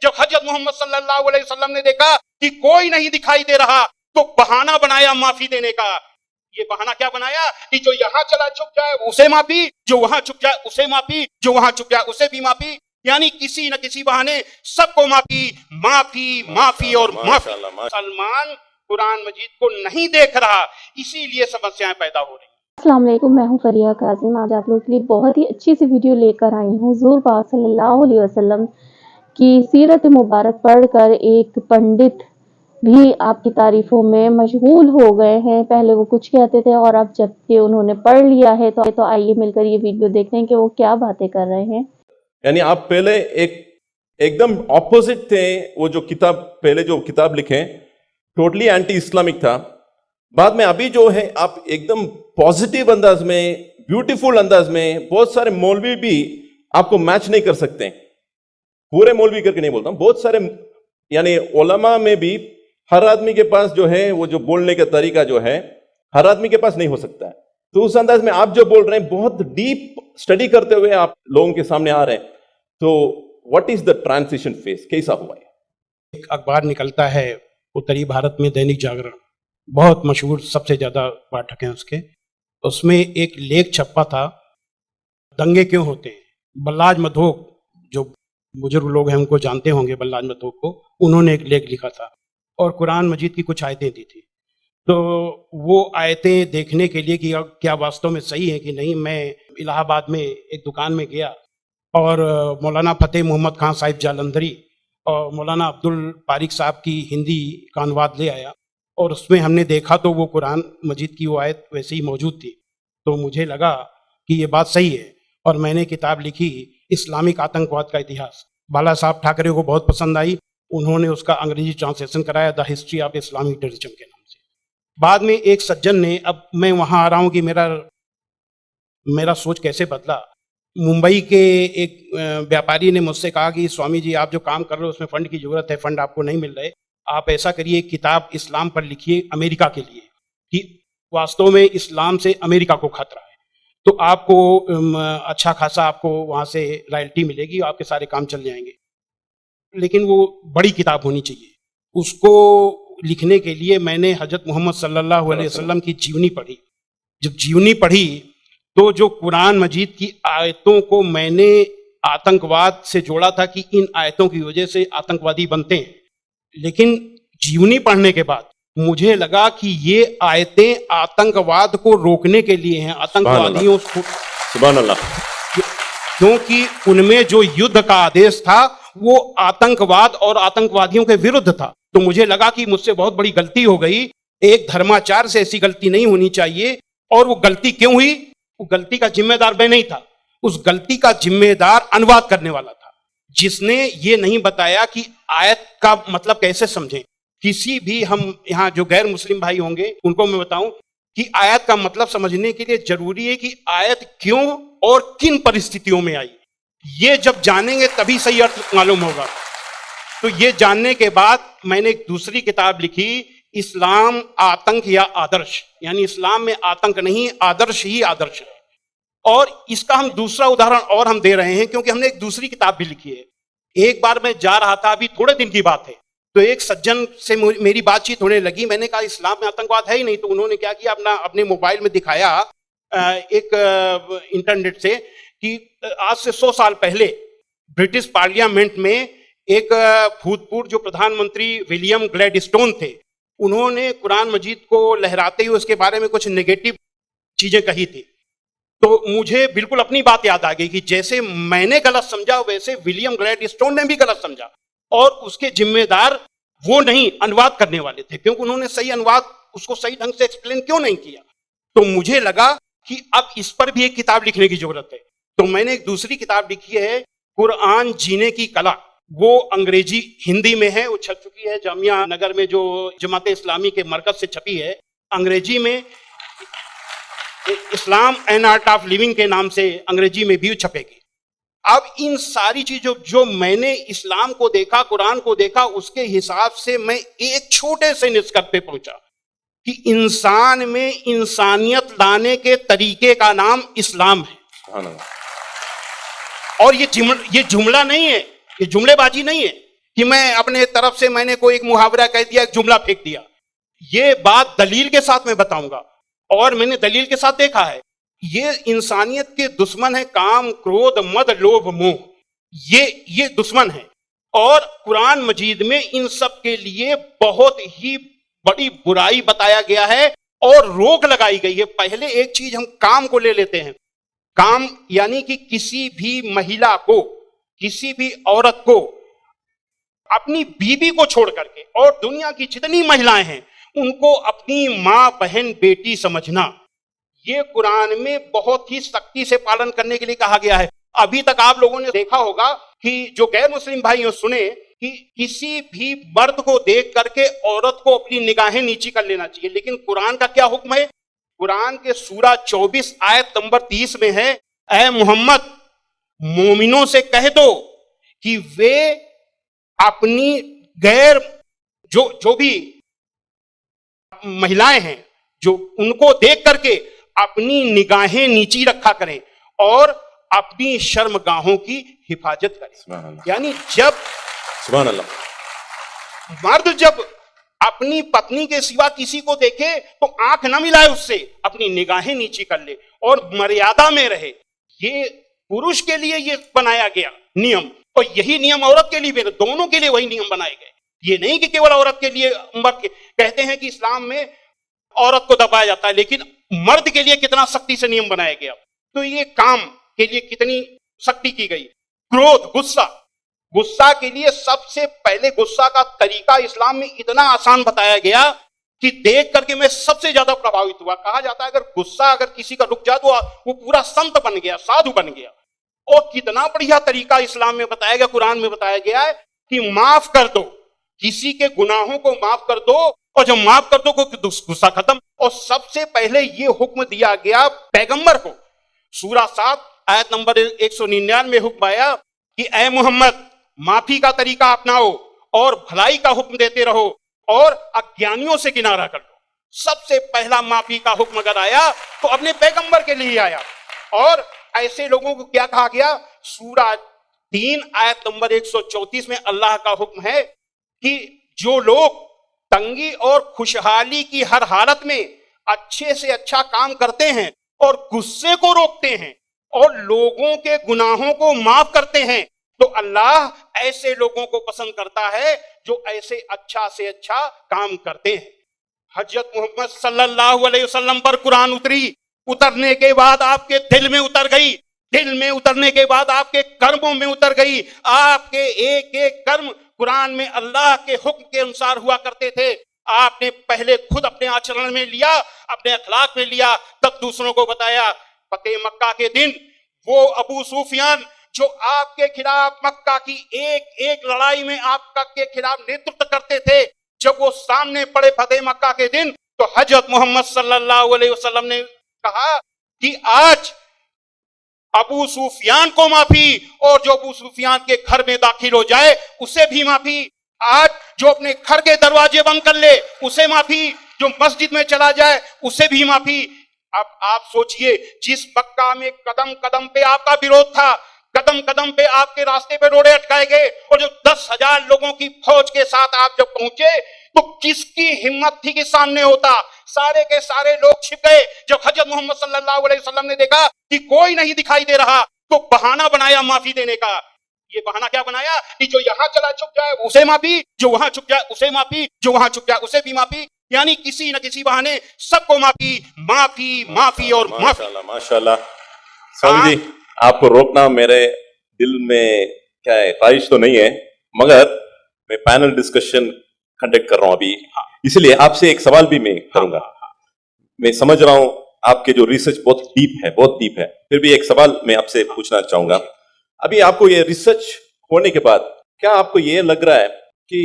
जब हजरत मोहम्मद सल्लल्लाहु अलैहि वसल्लम ने देखा कि कोई नहीं दिखाई दे रहा तो बहाना बनाया माफी देने का। ये बहाना क्या बनाया कि जो यहां चला छुप जाए उसे माफी, जो वहां छुप जाए उसे माफी, जो वहां छुप जाए उसे भी माफी, यानी किसी न किसी बहाने सबको माफी माफी माफी और माफी। सलमान कुरान मजीद को नहीं देख रहा, इसीलिए समस्याएं पैदा हो रही। अस्सलाम वालेकुम, मैं हूं फरिया काजिम। आज आप लोगों के लिए बहुत ही अच्छी सी वीडियो लेकर आई हूं। हुज़ूर पाक सल्लल्लाहु अलैहि वसल्लम की सीरत मुबारक पढ़कर एक पंडित भी आपकी तारीफों में मशगूल हो गए हैं। पहले वो कुछ कहते थे और अब जबकि उन्होंने पढ़ लिया है तो आइए मिलकर ये वीडियो देखते हैं कि वो क्या बातें कर रहे हैं। यानी आप पहले एकदम ऑपोजिट थे। वो जो किताब पहले जो किताब लिखे टोटली एंटी इस्लामिक था। बाद में अभी जो है आप एकदम पॉजिटिव अंदाज में, ब्यूटीफुल अंदाज में, बहुत सारे मौलवी भी आपको मैच नहीं कर सकते। पूरे मौलवी करके नहीं बोलता, बहुत सारे यानी उलमा में भी हर आदमी के पास जो है वो जो बोलने का तरीका जो है हर आदमी के पास नहीं हो सकता है। तो उस अंदाज में आप जो बोल रहे हैं बहुत डीप स्टडी करते हुए आप लोगों के सामने आ रहे हैं। तो what is the transition phase, कैसा हुआ है? एक अखबार निकलता है उत्तरी भारत में, दैनिक जागरण, बहुत मशहूर, सबसे ज्यादा पाठक हैं उसके। उसमें एक लेख छपा था, दंगे क्यों होते हैं। बल्लाज मधोक, जो बुजुर्ग लोग हैं उनको जानते होंगे बल्लाज मधोक को, उन्होंने एक लेख लिखा था और कुरान मजीद की कुछ आयतें दी थी। तो वो आयतें देखने के लिए कि क्या वास्तव में सही है कि नहीं, मैं इलाहाबाद में एक दुकान में गया और मौलाना फतेह मोहम्मद खान साहिब जालंधरी और मौलाना अब्दुल पारिक साहब की हिंदी का अनुवाद ले आया और उसमें हमने देखा तो वो कुरान मजीद की वो आयत वैसे ही मौजूद थी। तो मुझे लगा कि ये बात सही है और मैंने किताब लिखी इस्लामिक आतंकवाद का इतिहास। बाला साहब ठाकरे को बहुत पसंद आई, उन्होंने उसका अंग्रेजी ट्रांसलेशन कराया, the history of Islamic terrorism के नाम से। बाद में एक सज्जन ने, अब मैं वहां आ रहा हूं कि मेरा सोच कैसे बदला। मुंबई के एक व्यापारी ने मुझसे कहा कि स्वामी जी आप जो काम कर रहे हो उसमें फंड की जरूरत है, फंड आपको नहीं मिल रहे, आप ऐसा करिए एक किताब इस्लाम पर लिखिए अमेरिका के लिए कि वास्तव में इस्लाम से अमेरिका को खतरा है, तो आपको अच्छा खासा आपको वहां से रॉयल्टी मिलेगी, आपके सारे काम चल जाएंगे। लेकिन वो बड़ी किताब होनी चाहिए। उसको लिखने के लिए मैंने हजरत मोहम्मद सल्लल्लाहु अलैहि वसल्लम की जीवनी पढ़ी। जब जीवनी पढ़ी तो जो कुरान मजीद की आयतों को मैंने आतंकवाद से जोड़ा था कि इन आयतों की वजह से आतंकवादी बनते हैं, लेकिन जीवनी पढ़ने के बाद मुझे लगा कि ये आयतें आतंकवाद को रोकने के लिए हैं, आतंकवादियों को, सुभान अल्लाह, क्योंकि उनमें जो युद्ध का आदेश था वो आतंकवाद और आतंकवादियों के विरुद्ध था। तो मुझे लगा कि मुझसे बहुत बड़ी गलती हो गई, एक धर्माचार से ऐसी गलती नहीं होनी चाहिए। और वो गलती क्यों हुई? वो गलती का जिम्मेदार मैं नहीं था, उस गलती का जिम्मेदार अनुवाद करने वाला था, जिसने ये नहीं बताया कि आयत का मतलब कैसे समझें। किसी भी, हम यहाँ जो गैर मुस्लिम भाई होंगे उनको मैं बताऊं कि आयत का मतलब समझने के लिए जरूरी है कि आयत क्यों और किन परिस्थितियों में आई। ये जब जानेंगे तभी सही अर्थ मालूम होगा। तो ये जानने के बाद मैंने एक दूसरी किताब लिखी, इस्लाम आतंक या आदर्श, यानी इस्लाम में आतंक नहीं, आदर्श ही आदर्श है। और इसका हम दूसरा उदाहरण और हम दे रहे हैं क्योंकि हमने एक दूसरी किताब भी लिखी है। एक बार मैं जा रहा था, अभी थोड़े दिन की बात है, तो एक सज्जन से मेरी बातचीत होने लगी। मैंने कहा इस्लाम में आतंकवाद है ही नहीं। तो उन्होंने क्या किया, अपने मोबाइल में दिखाया एक इंटरनेट से कि आज से 100 साल पहले ब्रिटिश पार्लियामेंट में एक भूतपूर्व जो प्रधानमंत्री विलियम ग्लैडस्टोन थे, उन्होंने कुरान मजीद को लहराते हुए उसके बारे में कुछ नेगेटिव चीजें कही थी। तो मुझे बिल्कुल अपनी बात याद आ गई कि जैसे मैंने गलत समझा वैसे विलियम ग्लैडस्टोन ने भी गलत समझा, और उसके जिम्मेदार वो नहीं, अनुवाद करने वाले थे, क्योंकि उन्होंने सही अनुवाद उसको सही ढंग से एक्सप्लेन क्यों नहीं किया। तो मुझे लगा कि अब इस पर भी एक किताब लिखने की जरूरत है। तो मैंने एक दूसरी किताब लिखी है, कुरान जीने की कला। वो अंग्रेजी हिंदी में है, वो छप चुकी है जामिया नगर में, जो जमाते इस्लामी के मरकज से छपी है। अंग्रेजी में इस्लाम एंड आर्ट ऑफ लिविंग के नाम से अंग्रेजी में भी छपेगी। अब इन सारी चीजों जो मैंने इस्लाम को देखा, कुरान को देखा, उसके हिसाब से मैं एक छोटे से निष्कर्ष पे पहुंचा कि इंसान में इंसानियत लाने के तरीके का नाम इस्लाम है। और ये जुमला नहीं है, ये जुमलेबाजी नहीं है कि मैं अपने तरफ से मैंने कोई एक मुहावरा कह दिया, एक जुमला फेंक दिया। ये बात दलील के साथ मैं बताऊंगा, और मैंने दलील के साथ देखा है। ये इंसानियत के दुश्मन है, काम, क्रोध, मद, लोभ, मोह, ये दुश्मन है। और कुरान मजीद में इन सब के लिए बहुत ही बड़ी बुराई बताया गया है और रोक लगाई गई है। पहले एक चीज हम काम को ले लेते हैं। काम यानी कि किसी भी महिला को, किसी भी औरत को अपनी बीवी को छोड़ करके, और दुनिया की जितनी महिलाएं हैं उनको अपनी मां, बहन, बेटी समझना, ये कुरान में बहुत ही सख्ती से पालन करने के लिए कहा गया है। अभी तक आप लोगों ने देखा होगा कि जो गैर मुस्लिम भाई हो, सुने कि किसी भी मर्द को देख करके औरत को अपनी निगाहें नीची कर लेना चाहिए, लेकिन कुरान का क्या हुक्म है? कुरान के सूरा 24 आयत नंबर 30 में है, ऐ मोहम्मद मोमिनों से कह दो कि वे अपनी गैर जो भी महिलाएं हैं, जो उनको देख करके अपनी निगाहें नीची रखा करें और अपनी शर्मगाहों की हिफाजत करें। यानी जब सुभान अल्लाह, मर्द जब अपनी पत्नी के सिवा किसी को देखे तो आंख न मिलाए उससे, अपनी निगाहें नीची कर ले और मर्यादा में रहे। ये पुरुष के लिए ये बनाया गया नियम, और यही नियम औरत के लिए भी, दोनों के लिए वही नियम बनाए गए। ये नहीं कि केवल औरत के लिए। कहते हैं कि इस्लाम में औरत को दबाया जाता है, लेकिन मर्द के लिए कितना सख्ती से नियम बनाया गया। तो ये काम के लिए कितनी सख्ती की गई। क्रोध, गुस्सा के लिए सबसे पहले गुस्सा का तरीका इस्लाम में इतना आसान बताया गया कि देख करके मैं सबसे ज्यादा प्रभावित हुआ। कहा जाता है अगर गुस्सा अगर किसी का रुक जाए तो वो पूरा संत बन गया, साधु बन गया। और कितना बढ़िया तरीका इस्लाम में बताया गया, कुरान में बताया गया है कि माफ कर दो, किसी के गुनाहों को माफ कर दो, और जब माफ कर दो को गुस्सा खत्म। और सबसे पहले ये हुक्म दिया गया पैगंबर को। सूरा 7 आयत नंबर 199 में हुक्म आया कि ऐ मोहम्मद माफी का तरीका अपनाओ और भलाई का हुक्म देते रहो और अज्ञानियों से किनारा कर लो। सबसे पहला माफी का हुक्म अगर आया तो अपने पैगंबर के लिए आया। और ऐसे लोगों को क्या कहा गया? सूरा 3 आयत नंबर 134 में अल्लाह का हुक्म है कि जो लोग तंगी और खुशहाली की हर हालत में अच्छे से अच्छा काम करते हैं और गुस्से को रोकते हैं और लोगों के गुनाहों को माफ करते हैं, तो अल्लाह ऐसे लोगों को पसंद करता है जो ऐसे अच्छा से अच्छा काम करते हैं। हजरत मोहम्मद सल्लल्लाहु अलैहि वसल्लम पर कुरान उतरने के बाद आपके दिल में उतर गई, दिल में उतरने के बाद आपके कर्मों में उतर गई। आपके एक एक कर्म कुरान में अल्लाह के हुक्म के अनुसार हुआ करते थे। आपने पहले खुद अपने आचरण में लिया, अपने अखलाक में लिया, तब दूसरों को बताया। फतेह मक्का के दिन वो अबू सुफियान जो आपके खिलाफ मक्का की एक एक लड़ाई में आपका के खिलाफ नेतृत्व करते थे, जब वो सामने पड़े फतेह मक्का के दिन, तो हजरत मोहम्मद सल्लल्लाहु अलैहि वसल्लम ने कहा कि आज अबू सुफियान को माफी, और जो अबू सुफियान के घर में दाखिल हो जाए उसे भी माफी। आज जो अपने घर के दरवाजे बंद कर ले उसे माफी, जो मस्जिद में चला जाए उसे भी माफी। अब आप सोचिए, जिस मक्का में कदम कदम पे आपका विरोध था, कदम कदम पे आपके रास्ते पे रोड़े अटकाए गए, और जो 10,000 लोगों की फौज के साथ आप जब पहुंचे तो किसकी हिम्मत थी कि सामने होता? सारे के सारे लोग छिप गए। जब हजरत मोहम्मद सल्लल्लाहु अलैहि वसल्लम ने देखा कि कोई नहीं दिखाई दे रहा, तो बहाना बनाया माफी देने का। ये बहाना क्या बनाया कि जो यहां चला चुक जाए उसे माफी, जो वहां चुक जाए उसे माफी, जो वहां चुक जाए उसे भी माफी। यानी किसी न किसी बहाने सबको माफी, माफी, माफी और माफी। माशाल्लाह, माशाल्लाह। साहब जी, आपको रोकना मेरे दिल में क्या है, ख्वाहिश तो नहीं है, मगर मैं पैनल डिस्कशन कंडक्ट कर रहा हूं अभी, इसलिए आपसे एक सवाल भी मैं करूंगा। मैं समझ रहा हूं आपके जो रिसर्च बहुत डीप है, फिर भी एक सवाल मैं आपसे पूछना चाहूंगा। अभी आपको ये रिसर्च होने के बाद क्या आपको ये लग रहा है कि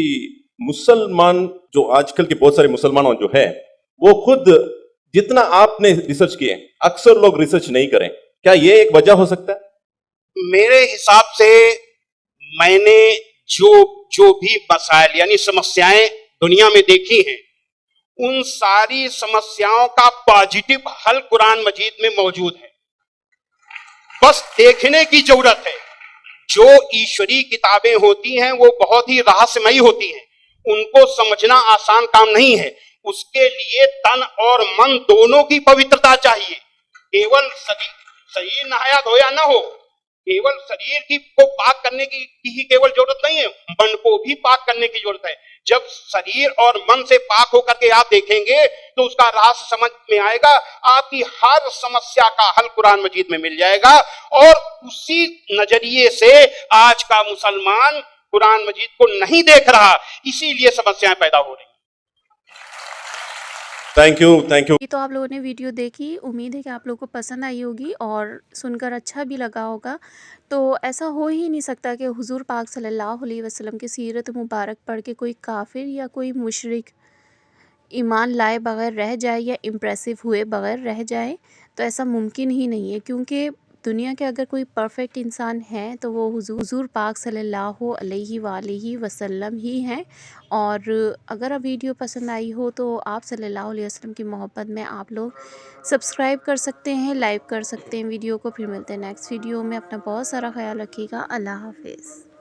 मुसलमान जो आजकल के बहुत सारे मुसलमान जो है वो खुद जितना आपने रिसर्च किए, अक्सर लोग रिसर्च नहीं करें, क्या ये एक वजह हो सकता है? मेरे हिसाब से मैंने जो भी मसाइल यानी समस्याएं दुनिया में देखी हैं, उन सारी समस्याओं का पॉजिटिव हल कुरान मजीद में मौजूद है। बस देखने की जरूरत है। जो ईश्वरीय किताबें होती हैं वो बहुत ही रहस्यमयी होती हैं, उनको समझना आसान काम नहीं है। उसके लिए तन और मन दोनों की पवित्रता चाहिए। केवल शरीर नहाया धोया ना हो, केवल शरीर की को पाक करने की ही केवल जरूरत नहीं है, मन को भी पाक करने की जरूरत है। जब शरीर और मन से पाक होकर के आप देखेंगे तो उसका रहस्य समझ में आएगा, आपकी हर समस्या का हल कुरान मजीद में मिल जाएगा। और उसी नजरिए से आज का मुसलमान कुरान मजीद को नहीं देख रहा, इसीलिए समस्याएं पैदा हो रही। Thank you. ये तो आप लोगों ने वीडियो देखी, उम्मीद है कि आप लोगों को पसंद आई होगी और सुनकर अच्छा भी लगा होगा। तो ऐसा हो ही नहीं सकता कि हुजूर पाक सल्लल्लाहु अलैहि वसल्लम की सीरत मुबारक पढ़ के कोई काफिर या कोई मुशरिक ईमान लाए बगैर रह जाए या इम्प्रेसिव हुए बगैर रह जाए। तो ऐसा मुमकिन ही नहीं है, क्योंकि दुनिया के अगर कोई परफेक्ट इंसान है तो वो हुजूर पाक सल्लल्लाहु अलैहि वसल्लम ही हैं। और अगर आप वीडियो पसंद आई हो तो आप सल्लल्लाहु अलैहि वसल्लम की मोहब्बत में आप लोग सब्सक्राइब कर सकते हैं, लाइक कर सकते हैं वीडियो को। फिर मिलते हैं नेक्स्ट वीडियो में। अपना बहुत सारा ख्याल रखिएगा। अल्लाह हाफिज़।